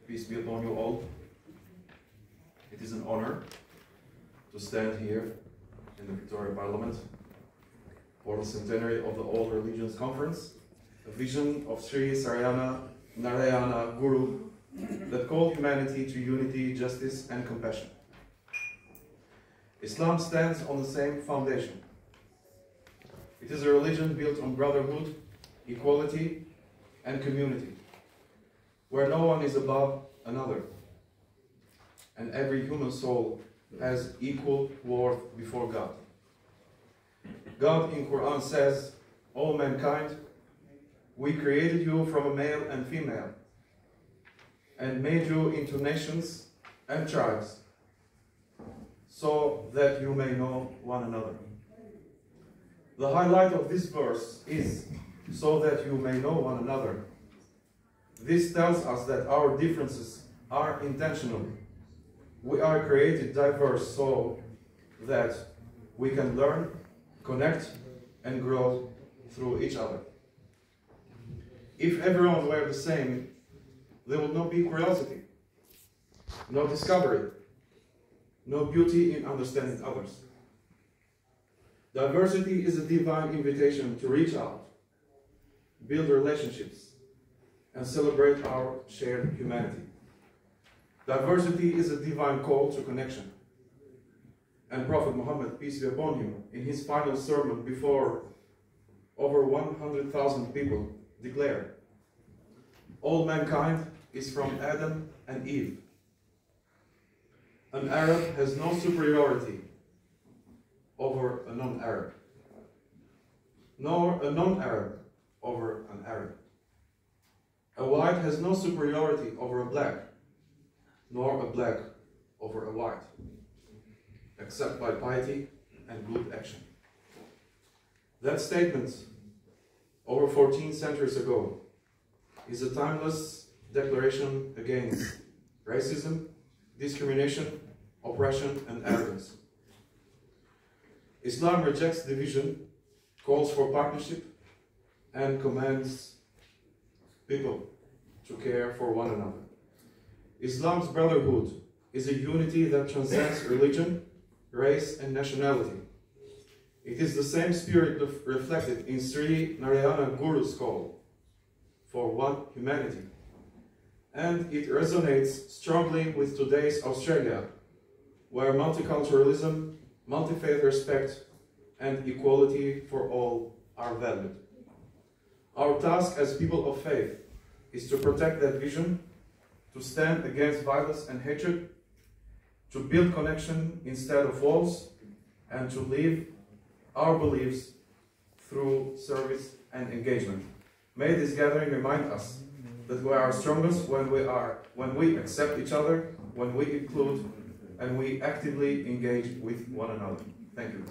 Peace be upon you all. It is an honor to stand here in the Victoria Parliament for the centenary of the All Religions Conference, a vision of Sri Narayana Guru that called humanity to unity, justice and compassion. Islam stands on the same foundation. It is a religion built on brotherhood, equality and community, where no one is above another, and every human soul has equal worth before God. God in Quran says, "O mankind, we created you from a male and female, and made you into nations and tribes, so that you may know one another." The highlight of this verse is, "so that you may know one another." This tells us that our differences are intentional. We are created diverse so that we can learn, connect, and grow through each other. If everyone were the same, there would not be curiosity, no discovery, no beauty in understanding others. Diversity is a divine invitation to reach out, build relationships, and celebrate our shared humanity. Diversity is a divine call to connection. And Prophet Muhammad, peace be upon him, in his final sermon before over 100,000 people, declared, "All mankind is from Adam and Eve. An Arab has no superiority over a non-Arab, nor a non-Arab over an Arab. A white has no superiority over a black, nor a black over a white, except by piety and good action." That statement, over 14 centuries ago, is a timeless declaration against racism, discrimination, oppression, and arrogance. Islam rejects division, calls for partnership, and commands people to care for one another. Islam's brotherhood is a unity that transcends religion, race, and nationality. It is the same spirit reflected in Sri Narayana Guru's call for one humanity. And it resonates strongly with today's Australia, where multiculturalism, multi-faith respect, and equality for all are valued. Our task as people of faith is to protect that vision, to stand against violence and hatred, to build connection instead of walls, and to live our beliefs through service and engagement. May this gathering remind us that we are strongest when we accept each other, when we include, and we actively engage with one another. Thank you.